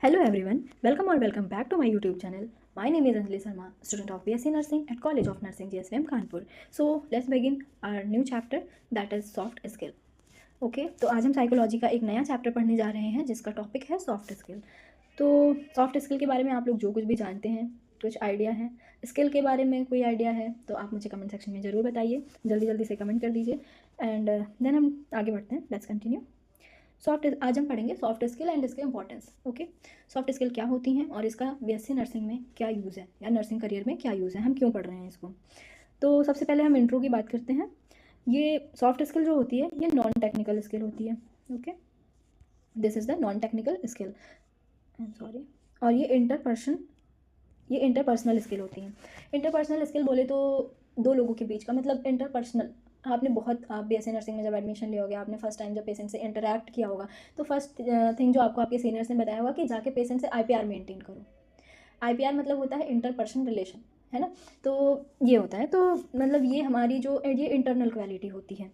Hello everyone, welcome or welcome back to my YouTube channel. My name is Anjali Sharma, student of BSc Nursing at College of Nursing GSVM Kanpur. So let's begin our new chapter that is soft skill. Okay तो आज हम psychology का एक नया chapter पढ़ने जा रहे हैं जिसका टॉपिक है सॉफ्ट स्किल। तो सॉफ्ट स्किल के बारे में आप लोग जो कुछ भी जानते हैं, कुछ आइडिया है, स्किल के बारे में कोई आइडिया है तो आप मुझे कमेंट सेक्शन में ज़रूर बताइए, जल्दी जल्दी से कमेंट कर दीजिए एंड देन हम आगे बढ़ते हैं। Let's continue. आज हम पढ़ेंगे सॉफ्ट स्किल एंड इसके इंपॉर्टेंस। ओके, सॉफ्ट स्किल क्या होती हैं और इसका बीएससी नर्सिंग में क्या यूज़ है या नर्सिंग करियर में क्या यूज़ है, हम क्यों पढ़ रहे हैं इसको। तो सबसे पहले हम इंट्रो की बात करते हैं। ये सॉफ्ट स्किल जो होती है ये नॉन टेक्निकल स्किल होती है। Okay, this is the non technical skill, I am sorry. और ये इंटरपर्सनल स्किल होती हैं। इंटरपर्सनल स्किल बोले तो दो लोगों के बीच का, मतलब इंटरपर्सनल। आप बीएससी नर्सिंग में जब एडमिशन लिया होगा, आपने फर्स्ट टाइम जब पेशेंट से इंटरैक्ट किया होगा तो फर्स्ट थिंग जो आपको आपके सीनियर्स ने बताया होगा कि जाके पेशेंट से आईपीआर मेंटेन करो। आईपीआर मतलब होता है इंटरपर्सन रिलेशन, है ना। तो ये होता है, तो मतलब ये हमारी जो ये इंटरनल क्वालिटी होती है,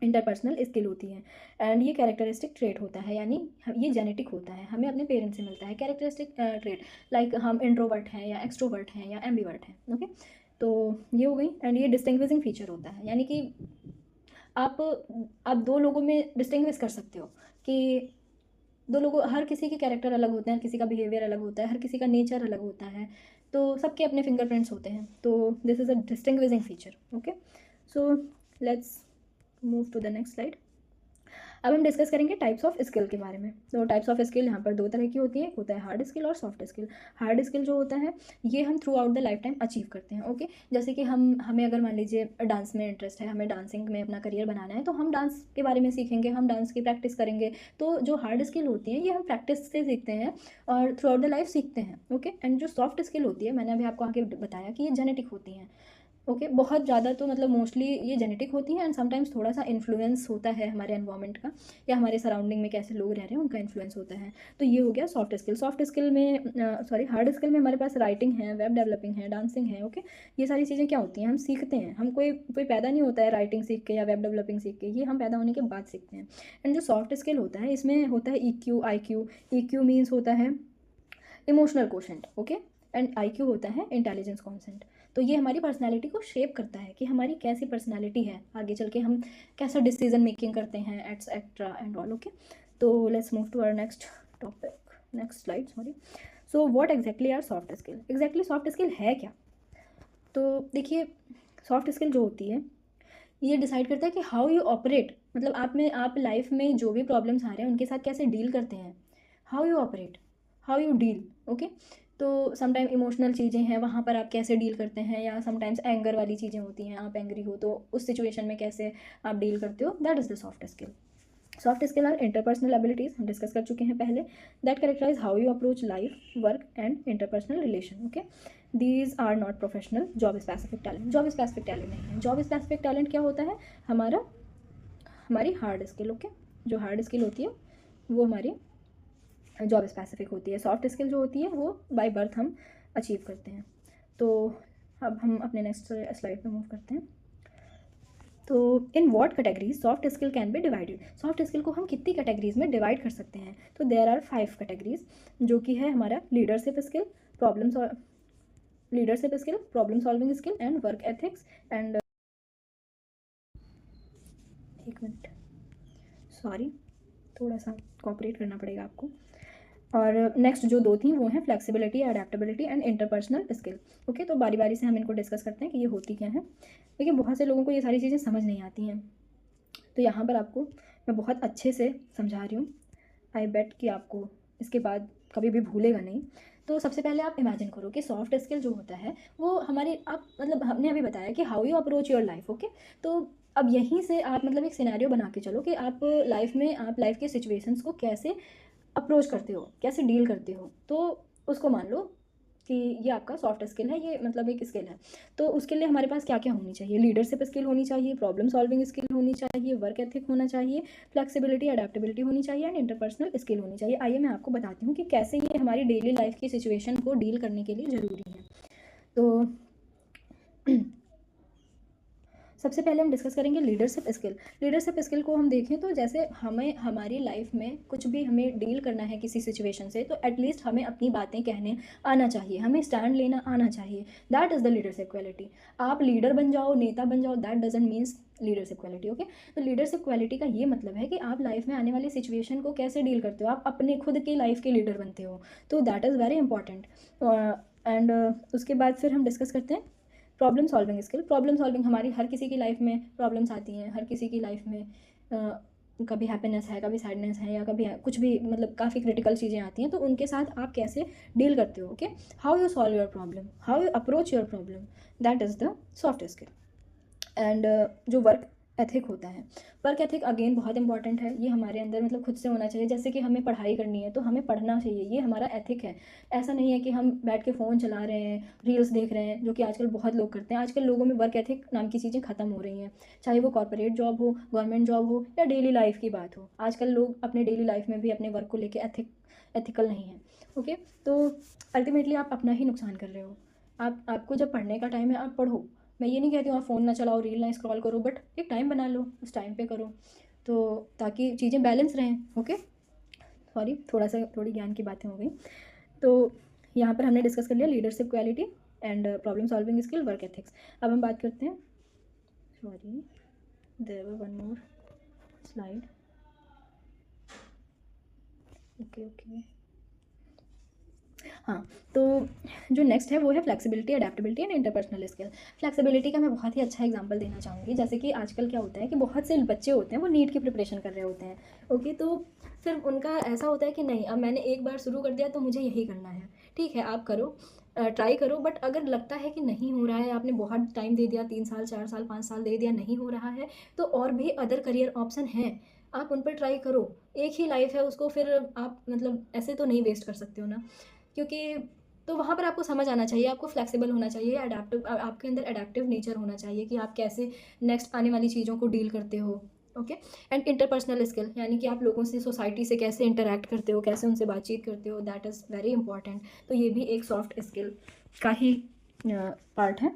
इंटरपर्सनल स्किल होती है। एंड ये कैरेक्टरिस्टिक ट्रेट होता है, यानी ये जेनेटिक होता है, हमें अपने पेरेंट्स से मिलता है कैरेक्टरिस्टिक ट्रेट। लाइक हम इंट्रोवर्ट हैं या एक्सट्रोवर्ट हैं या एम्बीवर्ट हैं। ओके, तो ये हो गई। एंड ये डिस्टिंग्विशिंग फीचर होता है, यानी कि आप आप दो लोगों में डिस्टिंग्विश कर सकते हो कि दो लोगों, हर किसी के कैरेक्टर अलग होते हैं, हर किसी का बिहेवियर अलग होता है, हर किसी का नेचर अलग होता है, तो सबके अपने फिंगरप्रिंट्स होते हैं। तो this is a distinguishing feature. Okay, so let's move to the next slide. अब हम डिस्कस करेंगे टाइप्स ऑफ स्किल के बारे में। तो टाइप्स ऑफ स्किल यहाँ पर दो तरह की होती है, एक होता है हार्ड स्किल और सॉफ्ट स्किल। हार्ड स्किल जो होता है ये हम through out the life time achieve करते हैं। ओके, जैसे कि हमें अगर मान लीजिए डांस में इंटरेस्ट है, हमें डांसिंग में अपना करियर बनाना है, तो हम डांस के बारे में सीखेंगे, हम डांस की प्रैक्टिस करेंगे। तो जो हार्ड स्किल होती है ये हम प्रैक्टिस से सीखते हैं और थ्रू आउट द लाइफ सीखते हैं। ओके, एंड जो सॉफ्ट स्किल होती है, मैंने अभी आपको आगे बताया कि ये जेनेटिक होती हैं। ओके, बहुत ज़्यादा तो मतलब मोस्टली ये जेनेटिक होती है एंड समटाइम्स थोड़ा सा इन्फ्लुएंस होता है हमारे एनवायरनमेंट का या हमारे सराउंडिंग में कैसे लोग रह रहे हैं उनका इन्फ्लुएंस होता है। तो ये हो गया सॉफ्ट स्किल। सॉफ्ट स्किल में हार्ड स्किल में हमारे पास राइटिंग है, वेब डेवलपिंग है, डांसिंग है। ओके, ये सारी चीज़ें क्या होती हैं, हम सीखते हैं। हम कोई कोई पैदा नहीं होता है राइटिंग सीख के या वेब डेवलपिंग सीख के, ये हम पैदा होने के बाद सीखते हैं। एंड जो सॉफ्ट स्किल होता है इसमें होता है EQ, IQ। EQ मीन्स होता है emotional quotient. Okay, and IQ होता है इंटेलिजेंस कॉन्सेंट। तो ये हमारी पर्सनैलिटी को शेप करता है कि हमारी कैसी पर्सनैलिटी है, आगे चल के हम कैसा डिसीजन मेकिंग करते हैं एट्सेट्रा एंड ऑल। ओके, तो let's move to our next topic, next slide, sorry. So what exactly are soft skill. Exactly soft skill है क्या। तो देखिए, सॉफ्ट स्किल जो होती है ये डिसाइड करता है कि हाउ यू ऑपरेट, मतलब आप लाइफ में जो भी प्रॉब्लम्स आ रहे हैं उनके साथ कैसे डील करते हैं। How you operate, how you deal. Okay, तो समटाइम इमोशनल चीज़ें हैं, वहाँ पर आप कैसे डील करते हैं, या समटाइम्स एंगर वाली चीज़ें होती हैं, आप एंग्री हो तो उस सिचुएशन में कैसे आप डील करते हो, that is the soft skill. Soft skill are interpersonal abilities, हम डिस्कस कर चुके हैं पहले, that characterise how you approach life, work and interpersonal relation. Okay, these are not professional job specific talent. Job specific talent नहीं है। Job specific talent क्या होता है, हमारी हार्ड स्किल। ओके, जो हार्ड स्किल होती है वो हमारी जॉब स्पेसिफिक होती है। सॉफ्ट स्किल जो होती है वो बाय बर्थ हम अचीव करते हैं। तो अब हम अपने नेक्स्ट स्लाइड पे मूव करते हैं। तो in what categories soft skill can be divided. Soft skill को हम कितनी कैटेगरीज में डिवाइड कर सकते हैं, तो देयर आर 5 कैटेगरीज, जो कि है हमारा leadership skill, problem solving skill and work ethics and, एक मिनट, सॉरी, थोड़ा सा कॉपरेट करना पड़ेगा आपको। और नेक्स्ट जो दो थी वो हैं flexibility, adaptability and interpersonal skill. Okay, तो बारी बारी से हम इनको डिस्कस करते हैं कि ये होती क्या है। देखिए, बहुत से लोगों को ये सारी चीज़ें समझ नहीं आती हैं, तो यहाँ पर आपको मैं बहुत अच्छे से समझा रही हूँ। आई बेट कि आपको इसके बाद कभी भी भूलेगा नहीं। तो सबसे पहले आप इमेजिन करो कि सॉफ्ट स्किल जो होता है वो हमारी, आप मतलब हमने अभी बताया कि how you approach your life. Okay, तो अब यहीं से आप मतलब एक सिनेरियो बना के चलो कि आप लाइफ के सिचुएशंस को कैसे अप्रोच करते हो, कैसे डील करते हो। तो उसको मान लो कि ये आपका सॉफ्ट स्किल है, ये मतलब एक स्किल है। तो उसके लिए हमारे पास क्या क्या होनी चाहिए, लीडरशिप स्किल होनी चाहिए, प्रॉब्लम सॉल्विंग स्किल होनी चाहिए, वर्क एथिक होना चाहिए, फ्लेक्सिबिलिटी अडेप्टेबिलिटी होनी चाहिए एंड इंटरपर्सनल स्किल होनी चाहिए। आइए मैं आपको बताती हूँ कि कैसे ये हमारी डेली लाइफ की सिचुएशन को डील करने के लिए ज़रूरी है। तो सबसे पहले हम डिस्कस करेंगे लीडरशिप स्किल। लीडरशिप स्किल को हम देखें तो जैसे हमें हमारी लाइफ में कुछ भी हमें डील करना है किसी सिचुएशन से, तो एटलीस्ट हमें अपनी बातें कहने आना चाहिए, हमें स्टैंड लेना आना चाहिए। That is the leadership quality. आप लीडर बन जाओ, नेता बन जाओ, that doesn't means leadership quality. Okay, तो लीडरशिप क्वालिटी का ये मतलब है कि आप लाइफ में आने वाली सिचुएशन को कैसे डील करते हो, आप अपने खुद की लाइफ के लीडर बनते हो, तो that is very important. And उसके बाद फिर हम डिस्कस करते हैं problem solving skill. Problem solving, हमारी हर किसी की लाइफ में प्रॉब्लम्स आती हैं, हर किसी की लाइफ में कभी हैप्पीनेस है, कभी सैडनेस है, या कभी कुछ भी, मतलब काफ़ी क्रिटिकल चीज़ें आती हैं, तो उनके साथ आप कैसे डील करते हो। Okay, how you solve your problem, how you approach your problem, that is the soft skill. And जो वर्क एथिक होता है, वर्क एथिक अगेन बहुत इंपॉर्टेंट है। ये हमारे अंदर मतलब खुद से होना चाहिए। जैसे कि हमें पढ़ाई करनी है तो हमें पढ़ना चाहिए, ये हमारा एथिक है। ऐसा नहीं है कि हम बैठ के फ़ोन चला रहे हैं, रील्स देख रहे हैं, जो कि आजकल बहुत लोग करते हैं। आजकल लोगों में वर्क एथिक नाम की चीज़ें ख़त्म हो रही हैं, चाहे वो कॉर्पोरेट जॉब हो, गवर्नमेंट जॉब हो, या डेली लाइफ की बात हो। आजकल लोग अपने डेली लाइफ में भी अपने वर्क को लेके एथिकल नहीं है। ओके, तो अल्टीमेटली आप अपना ही नुकसान कर रहे हो। आपको जब पढ़ने का टाइम है आप पढ़ो। मैं ये नहीं कहती हूँ आप फ़ोन ना चलाओ, रील ना स्क्रॉल करो, बट एक टाइम बना लो, उस टाइम पे करो, तो ताकि चीज़ें बैलेंस रहें। ओके, सॉरी, थोड़ी ज्ञान की बातें हो गई। तो यहाँ पर हमने डिस्कस कर लिया leadership quality and problem solving skill, work ethics. अब हम बात करते हैं, sorry there were one more slide. Okay, हाँ, तो जो नेक्स्ट है वो है flexibility, adaptability and interpersonal skill. Flexibility का मैं बहुत ही अच्छा एग्जांपल देना चाहूँगी। जैसे कि आजकल क्या होता है कि बहुत से बच्चे होते हैं वो नीट की प्रिपरेशन कर रहे होते हैं। ओके, तो फिर उनका ऐसा होता है कि नहीं, अब मैंने एक बार शुरू कर दिया तो मुझे यही करना है। ठीक है, आप करो, ट्राई करो, बट अगर लगता है कि नहीं हो रहा है, आपने बहुत टाइम दे दिया, 3 साल 4 साल 5 साल दे दिया, नहीं हो रहा है, तो और भी अदर करियर ऑप्शन हैं, आप उन पर ट्राई करो। एक ही लाइफ है, उसको फिर आप मतलब ऐसे तो नहीं वेस्ट कर सकते हो ना, क्योंकि तो वहाँ पर आपको समझ आना चाहिए, आपको फ्लेक्सिबल होना चाहिए, अडेप्टिव, आपके अंदर अडेप्टिव नेचर होना चाहिए कि आप कैसे नेक्स्ट आने वाली चीज़ों को डील करते हो। ओके, एंड इंटरपर्सनल स्किल, यानी कि आप लोगों से, सोसाइटी से कैसे इंटरेक्ट करते हो, कैसे उनसे बातचीत करते हो, दैट इज़ वेरी इंपॉर्टेंट। तो ये भी एक सॉफ्ट स्किल का ही पार्ट है।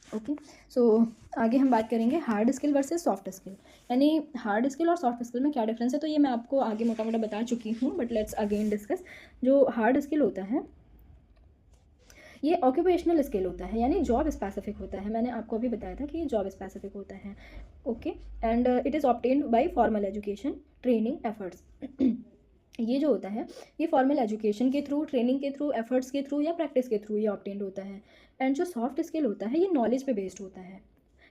ओके, सो आगे हम बात करेंगे hard skill versus soft skill, यानी हार्ड स्किल और सॉफ्ट स्किल में क्या डिफरेंस है। तो ये मैं आपको आगे मोटा मोटा बता चुकी हूँ, बट लेट्स अगेन डिस्कस। जो हार्ड स्किल होता है ये ऑक्यूपेशनल स्किल होता है, यानी जॉब स्पेसिफिक होता है। मैंने आपको अभी बताया था कि ये जॉब स्पेसिफिक होता है। Okay, and it is obtained by formal education, training, efforts. ये जो होता है ये फॉर्मल एजुकेशन के थ्रू, ट्रेनिंग के थ्रू, एफर्ट्स के थ्रू या प्रैक्टिस के थ्रू ये ऑब्टेन्ड होता है। एंड जो सॉफ्ट स्किल होता है ये नॉलेज पे बेस्ड होता है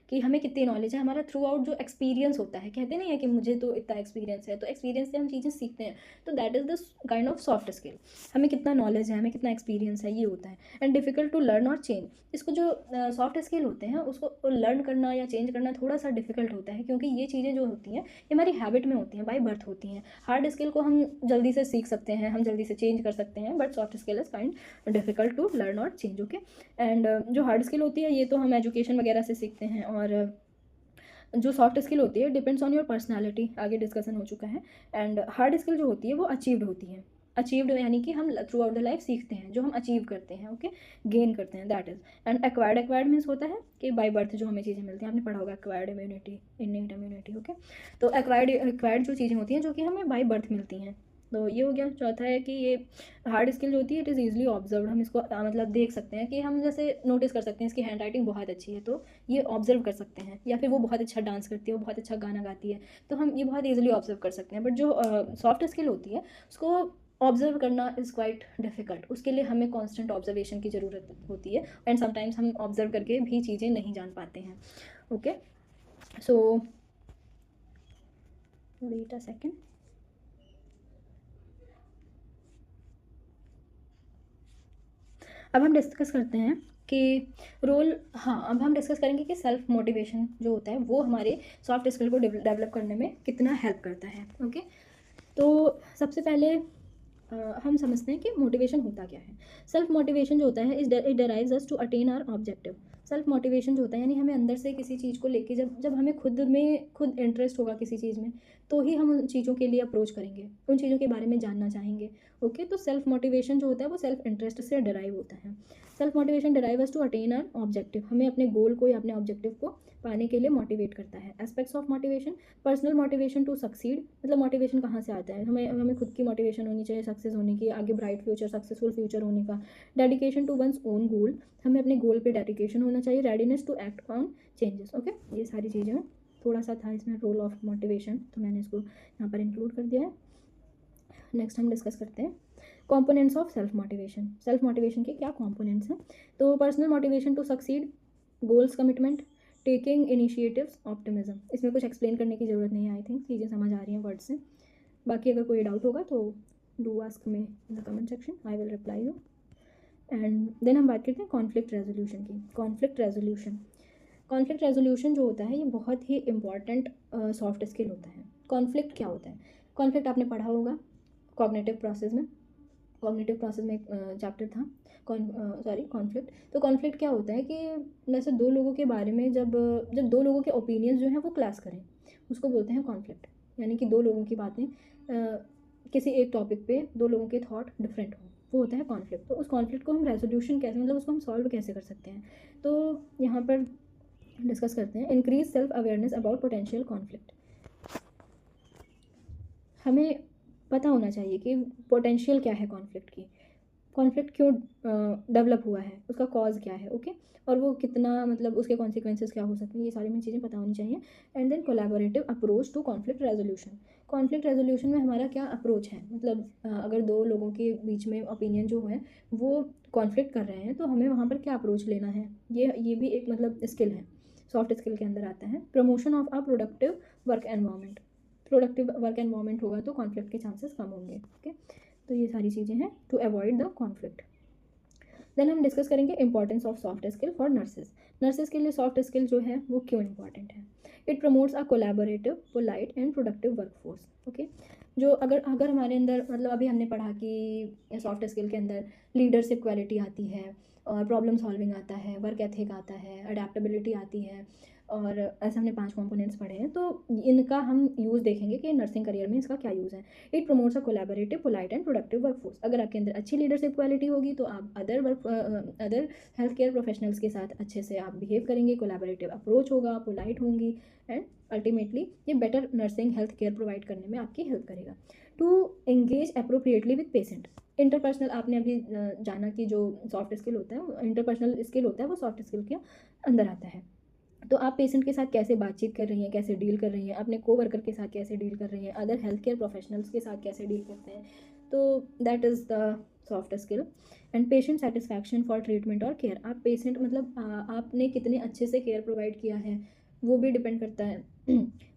कि हमें कितनी नॉलेज है, हमारा थ्रू आउट जो एक्सपीरियंस होता है। कहते नहीं है कि मुझे तो इतना एक्सपीरियंस है, तो एक्सपीरियंस से हम चीज़ें सीखते हैं, तो that is the kind of soft skill. हमें कितना नॉलेज है, हमें कितना एक्सपीरियंस है, ये होता है। एंड डिफ़िकल्ट टू लर्न और चेंज, इसको जो सॉफ्ट स्किल होते हैं उसको लर्न करना या चेंज करना थोड़ा सा डिफिकल्ट होता है, क्योंकि ये चीज़ें जो होती हैं ये हमारी हैबिट में होती हैं, बाय बर्थ होती हैं। हार्ड स्किल को हम जल्दी से सीख सकते हैं, हम जल्दी से चेंज कर सकते हैं, but soft skill is kind difficult to learn और चेंज। ओके, एंड जो हार्ड स्किल होती है ये तो हम एजुकेशन वगैरह से सीखते हैं, और जो सॉफ्ट स्किल होती है डिपेंड्स ऑन योर पर्सनालिटी, आगे डिस्कशन हो चुका है। एंड हार्ड स्किल जो होती है वो अचीव्ड होती है। अचीव्ड यानी कि हम थ्रू आउट द लाइफ सीखते हैं, जो हम अचीव करते हैं, ओके, गेन करते हैं, that is. And acquired means होता है कि बाय बर्थ जो हमें चीज़ें मिलती हैं, आपने पढ़ा होगा acquired immunity, innate immunity. Okay, तो एक्वायर्ड जो चीज़ें होती हैं जो कि हमें बाय बर्थ मिलती हैं, तो ये हो गया। चौथा है कि ये हार्ड स्किल जो होती है इट इज़ ईजिली ऑब्जर्व, हम इसको मतलब देख सकते हैं कि हम जैसे नोटिस कर सकते हैं इसकी हैंड राइटिंग बहुत अच्छी है, तो ये ऑब्जर्व कर सकते हैं, या फिर वो बहुत अच्छा डांस करती है, वो बहुत अच्छा गाना गाती है, तो हम ये बहुत ईजिली ऑब्जर्व कर सकते हैं। बट जो सॉफ्ट स्किल होती है उसको ऑब्जर्व करना इज़ क्वाइट डिफ़िकल्ट, उसके लिए हमें कॉन्स्टेंट ऑब्जर्वेशन की ज़रूरत होती है, एंड समटाइम्स हम ऑब्जर्व करके भी चीज़ें नहीं जान पाते हैं। Okay, so wait a second. अब हम डिस्कस करते हैं कि रोल, हाँ, अब हम डिस्कस करेंगे कि सेल्फ मोटिवेशन जो होता है वो हमारे सॉफ्ट स्किल को डेवलप करने में कितना हेल्प करता है। ओके, तो सबसे पहले हम समझते हैं कि मोटिवेशन होता क्या है। सेल्फ मोटिवेशन जो होता है it derives us to attain our objective. Self motivation जो होता है यानी हमें अंदर से किसी चीज़ को लेके जब जब हमें खुद इंटरेस्ट होगा किसी चीज़ में, तो ही हम उन चीज़ों के लिए अप्रोच करेंगे, उन चीज़ों के बारे में जानना चाहेंगे। ओके, तो सेल्फ मोटिवेशन जो होता है वो सेल्फ इंटरेस्ट से डिराइव होता है। Self motivation derives to attain our objective, हमें अपने गोल को या अपने ऑब्जेक्टिव को पाने के लिए मोटिवेट करता है। Aspects of motivation, personal motivation to succeed, मतलब मोटिवेशन कहाँ से आता है, हमें हमें खुद की मोटिवेशन होनी चाहिए सक्सेस होने की, आगे ब्राइट फ्यूचर सक्सेसफुल फ्यूचर होने का। Dedication to one's own goal, हमें अपने गोल पे डेडिकेशन होना चाहिए। Readiness to act on changes. Okay, ये सारी चीज़ें हैं। थोड़ा सा था इसमें रोल ऑफ मोटिवेशन, तो मैंने इसको यहाँ पर इंक्लूड कर दिया है। नेक्स्ट हम डिस्कस करते हैं components of self motivation. Self motivation के क्या कॉम्पोनेंट्स हैं? तो personal motivation to succeed, goals commitment, taking initiatives, optimism. इसमें कुछ एक्सप्लेन करने की ज़रूरत नहीं है, आई थिंक चीज़ें समझ आ रही हैं वर्ड से। बाकी अगर कोई डाउट होगा तो do ask me in the comment section, I will reply you. And then हम बात करते हैं कॉन्फ्लिक्ट रेजोल्यूशन की। कॉन्फ्लिक्ट रेजोल्यूशन जो होता है ये बहुत ही इंपॉर्टेंट सॉफ्ट स्किल होता है। कॉन्फ्लिक्ट क्या होता है? कॉन्फ्लिक्ट आपने पढ़ा होगा कॉग्निटिव प्रोसेस में एक चैप्टर था कॉन्फ्लिक्ट। तो कॉन्फ्लिक्ट क्या होता है कि जैसे दो लोगों के बारे में जब दो लोगों के ओपिनियंस जो हैं वो क्लैश करें, उसको बोलते हैं कॉन्फ्लिक्ट। यानी कि दो लोगों की बातें किसी एक टॉपिक पे दो लोगों के थॉट डिफरेंट हो, वो होता है कॉन्फ्लिक्ट। तो उस कॉन्फ्लिक्ट को हम रेजोल्यूशन कैसे, मतलब उसको हम सॉल्व कैसे कर सकते हैं, तो यहाँ पर डिस्कस करते हैं। Increase self awareness about potential conflict. हमें पता होना चाहिए कि पोटेंशियल क्या है कॉन्फ्लिक्ट की, कॉन्फ्लिक्ट क्यों डेवलप हुआ है, उसका कॉज क्या है। ओके, और वो कितना, मतलब उसके कॉन्सिक्वेंसेस क्या हो सकते हैं, ये सारी में चीज़ें पता होनी चाहिए। And then collaborative approach to conflict resolution. Conflict resolution में हमारा क्या अप्रोच है, मतलब अगर दो लोगों के बीच में ओपिनियन जो है वो कॉन्फ्लिक्ट कर रहे हैं तो हमें वहाँ पर क्या अप्रोच लेना है, ये भी एक मतलब स्किल है, सॉफ्ट स्किल के अंदर आता है। Promotion of a productive work environment, productive work environment होगा तो कॉन्फ्लिक्ट के चांसेस कम होंगे। ओके, तो ये सारी चीज़ें हैं to avoid the conflict. Then हम डिस्कस करेंगे importance of soft skill for nurses. Nurses के लिए सॉफ्ट स्किल जो है वो क्यों इंपॉर्टेंट है? It promotes a collaborative, polite and productive workforce. Okay, जो अगर हमारे अंदर, मतलब अभी हमने पढ़ा कि सॉफ्ट स्किल के अंदर लीडरशिप क्वालिटी आती है, और प्रॉब्लम सॉल्विंग आता है, वर्क एथिक आता है, अडेप्टेबिलिटी आती है, और ऐसे हमने 5 कंपोनेंट्स पढ़े हैं। तो इनका हम यूज़ देखेंगे कि नर्सिंग करियर में इसका क्या यूज़ है। It promotes a collaborative, polite and productive workforce. अगर आपके अंदर अच्छी लीडरशिप क्वालिटी होगी तो आप अदर हेल्थ केयर प्रोफेशनल्स के साथ अच्छे से आप बिहेव करेंगे, कोलैबोरेटिव अप्रोच होगा, पोलाइट होंगी, एंड अल्टीमेटली ये better nursing health care provide करने में आपकी हेल्प करेगा। To engage appropriately with patient. Interpersonal, आपने अभी जाना कि जो सॉफ्ट स्किल होता है, इंटरपर्सनल स्किल होता है, वो सॉफ्ट स्किल के अंदर आता है। तो आप पेशेंट के साथ कैसे बातचीत कर रही हैं, कैसे डील कर रही हैं, अपने कोवर्कर के साथ कैसे डील कर रही हैं, अदर हेल्थ केयर प्रोफेशनल्स के साथ कैसे डील करते हैं, तो that is the soft skill. And patient satisfaction for treatment और केयर, आप पेशेंट, मतलब आपने कितने अच्छे से केयर प्रोवाइड किया है वो भी डिपेंड करता है।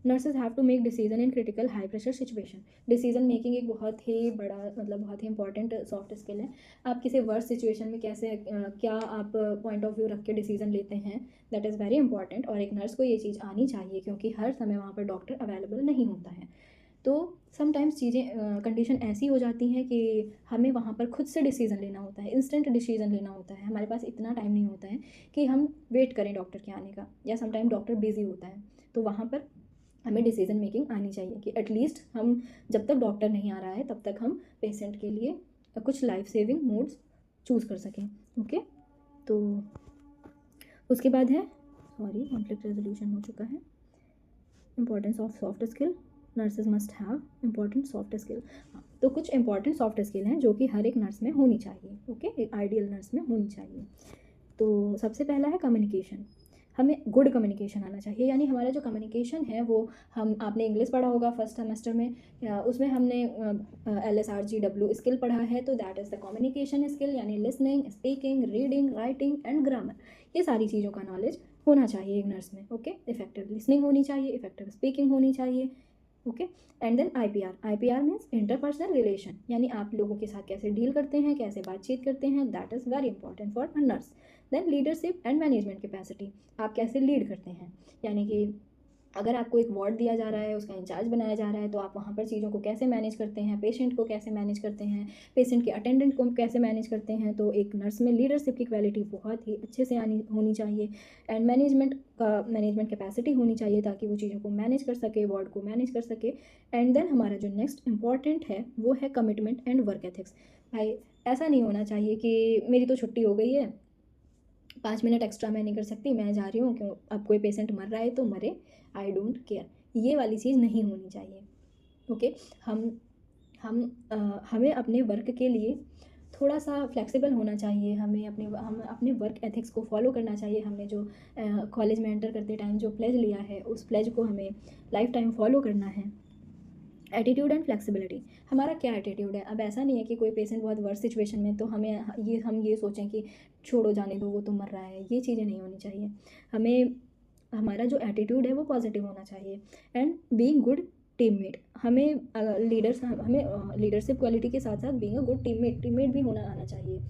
Nurses have to make decision in critical high pressure situation. Decision making एक बहुत ही बड़ा, मतलब बहुत ही इंपॉर्टेंट सॉफ्ट स्किल है। आप किसी वर्स्ट सिचुएशन में कैसे क्या आप पॉइंट ऑफ व्यू रख के डिसीजन लेते हैं, दैट इज़ वेरी इंपॉर्टेंट। और एक नर्स को ये चीज़ आनी चाहिए क्योंकि हर समय वहाँ पर डॉक्टर अवेलेबल नहीं होता है। तो समटाइम्स चीज़ें कंडीशन ऐसी हो जाती हैं कि हमें वहाँ पर खुद से डिसीज़न लेना होता है, इंस्टेंट डिसीज़न लेना होता है, हमारे पास इतना टाइम नहीं होता है कि हम वेट करें डॉक्टर के आने का, या समटाइम डॉक्टर बिजी होता है। तो वहाँ पर हमें डिसीजन मेकिंग आनी चाहिए कि एटलीस्ट हम जब तक डॉक्टर नहीं आ रहा है तब तक हम पेशेंट के लिए कुछ लाइफ सेविंग मोड्स चूज़ कर सकें। ओके, तो उसके बाद है कॉन्फ्लिक्ट रेजोल्यूशन हो चुका है। Importance of soft skill, nurses must have important soft skill. तो कुछ इंपॉर्टेंट सॉफ्ट स्किल हैं जो कि हर एक नर्स में होनी चाहिए। ओके, एक आइडियल नर्स में होनी चाहिए। तो सबसे पहला है कम्युनिकेशन। हमें गुड कम्युनिकेशन आना चाहिए, यानी हमारा जो कम्युनिकेशन है वो, आपने इंग्लिश पढ़ा होगा फर्स्ट सेमेस्टर में, उसमें हमने LSRGW स्किल पढ़ा है। तो that is the communication skill, यानी listening, speaking, reading, writing and grammar. ये सारी चीज़ों का नॉलेज होना चाहिए एक नर्स में। ओके, इफेक्टिव लिसनिंग होनी चाहिए, इफेक्टिव स्पीकिंग होनी चाहिए। Okay, and then IPR means interpersonal relation, यानी आप लोगों के साथ कैसे डील करते हैं, कैसे बातचीत करते हैं, that is very important for nurse. Then leadership and management capacity, आप कैसे लीड करते हैं, यानी कि अगर आपको एक वार्ड दिया जा रहा है, उसका इंचार्ज बनाया जा रहा है, तो आप वहाँ पर चीज़ों को कैसे मैनेज करते हैं, पेशेंट को कैसे मैनेज करते हैं, पेशेंट के अटेंडेंट को कैसे मैनेज करते हैं। तो एक नर्स में लीडरशिप की क्वालिटी बहुत ही अच्छे से आनी होनी चाहिए, एंड मैनेजमेंट कैपेसिटी होनी चाहिए, ताकि वो चीज़ों को मैनेज कर सके, वार्ड को मैनेज कर सके। एंड देन हमारा जो नेक्स्ट इंपॉर्टेंट है वो है कमिटमेंट एंड वर्क एथिक्स। भाई ऐसा नहीं होना चाहिए कि मेरी तो छुट्टी हो गई है, 5 मिनट एक्स्ट्रा मैं नहीं कर सकती, मैं जा रही हूँ, क्यों, अब कोई पेशेंट मर रहा है तो मरे, आई डोंट केयर। ये वाली चीज़ नहीं होनी चाहिए। ओके, हमें अपने वर्क के लिए थोड़ा सा फ्लेक्सिबल होना चाहिए, हम अपने वर्क एथिक्स को फॉलो करना चाहिए। हमने जो कॉलेज में एंटर करते टाइम जो प्लेज लिया है, उस प्लेज को हमें लाइफ टाइम फॉलो करना है। एटीट्यूड एंड फ्लेक्सिबिलिटी, हमारा क्या एटीट्यूड है। अब ऐसा नहीं है कि कोई पेशेंट बहुत वर्स्ट सिचुएशन में, तो हम ये सोचें कि छोड़ो जाने दो, वो तो मर रहा है। ये चीज़ें नहीं होनी चाहिए। हमें हमारा जो एटीट्यूड है वो पॉजिटिव होना चाहिए। एंड बीइंग गुड टीममेट, हमें लीडरशिप क्वालिटी के साथ साथ बीइंग अ गुड टीममेट भी होना आना चाहिए।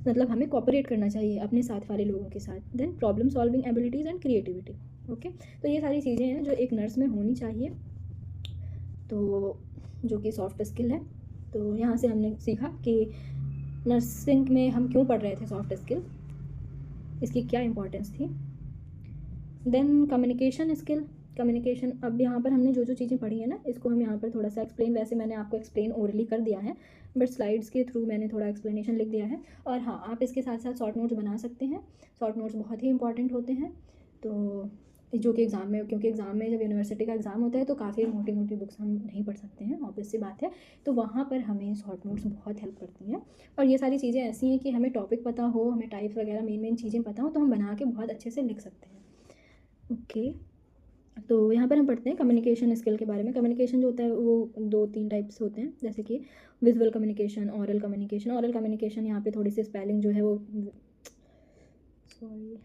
मतलब हमें कोऑपरेट करना चाहिए अपने साथ वाले लोगों के साथ। Then problem solving abilities and creativity. Okay, तो ये सारी चीज़ें हैं जो एक नर्स में होनी चाहिए, तो जो कि सॉफ्ट स्किल है। तो यहाँ से हमने सीखा कि नर्सिंग में हम क्यों पढ़ रहे थे सॉफ्ट स्किल, इसकी क्या इम्पोर्टेंस थी। देन कम्युनिकेशन स्किल, कम्युनिकेशन, अब यहाँ पर हमने जो जो चीज़ें पढ़ी है ना, इसको हम यहाँ पर थोड़ा सा एक्सप्लेन, वैसे मैंने आपको एक्सप्लेन ओरली कर दिया है, बट स्लाइड्स के थ्रू मैंने थोड़ा एक्सप्लेनेशन लिख दिया है। और हाँ, आप इसके साथ साथ शॉर्ट नोट्स बना सकते हैं। शॉर्ट नोट्स बहुत ही इंपॉर्टेंट होते हैं, तो जो कि एग्ज़ाम में, क्योंकि एग्ज़ाम में जब यूनिवर्सिटी का एग्ज़ाम होता है तो काफ़ी मोटी मोटी बुक्स हम नहीं पढ़ सकते हैं, ऑब्वियस सी बात है। तो वहाँ पर हमें शॉर्ट नोट्स बहुत हेल्प करती हैं। और ये सारी चीज़ें ऐसी हैं कि हमें टॉपिक पता हो, हमें टाइप्स वगैरह मेन चीज़ें पता हो, तो हम बना के बहुत अच्छे से लिख सकते हैं। ओके, तो यहाँ पर हम पढ़ते हैं कम्युनिकेशन स्किल के बारे में। कम्युनिकेशन जो होता है वो 2-3 टाइप्स होते हैं, जैसे कि visual communication, oral communication. Oral communication, यहाँ पे थोड़ी सी स्पेलिंग जो है वो, sorry,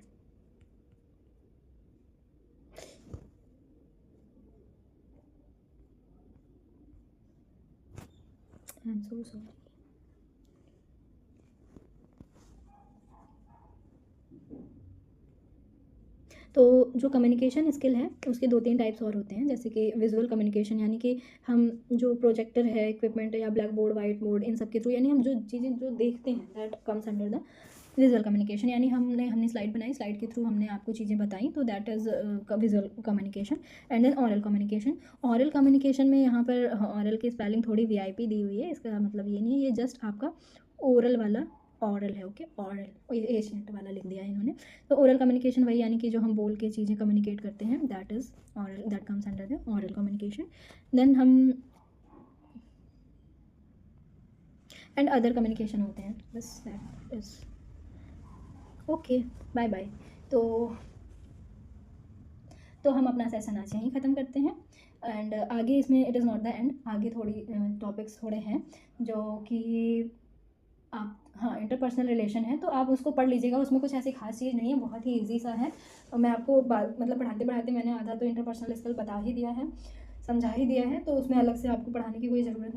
I am so sorry. तो जो कम्युनिकेशन स्किल है उसके 2-3 टाइप्स और होते हैं, जैसे कि विजुअल कम्युनिकेशन, यानी कि हम जो प्रोजेक्टर है, इक्विपमेंट है, या ब्लैक बोर्ड, वाइट बोर्ड, इन सब के थ्रू, यानी हम जो चीज़ें जो देखते हैं, that comes under the visual communication. यानी हमने स्लाइड बनाई, स्लाइड के थ्रू हमने आपको चीज़ें बताई, तो that is visual communication. And then oral communication. Oral communication में यहाँ पर ऑरल की स्पेलिंग थोड़ी वीआईपी दी हुई है, इसका मतलब ये नहीं है, ये जस्ट आपका ओरल वाला ऑरल है। ओके, ऑरल एशियंट वाला लिख दिया है इन्होंने। तो ओरल कम्युनिकेशन वही, यानी कि जो हम बोल के चीज़ें कम्युनिकेट करते हैं, that is oral, that comes under the oral communication. Then हम एंड अदर कम्युनिकेशन होते हैं, बस that is okay. Bye bye. तो हम अपना सेशन आज यहीं ख़त्म करते हैं। एंड आगे इसमें it is not the end, आगे थोड़ी टॉपिक्स थोड़े हैं जो कि आप, हाँ, इंटरपर्सनल रिलेशन है, तो आप उसको पढ़ लीजिएगा। उसमें कुछ ऐसी खास चीज़ नहीं है, बहुत ही ईजी सा है। और मैं आपको मतलब पढ़ाते पढ़ाते मैंने आधा तो इंटरपर्सनल स्किल बता ही दिया है, समझा ही दिया है, तो उसमें अलग से आपको पढ़ाने की कोई ज़रूरत नहीं।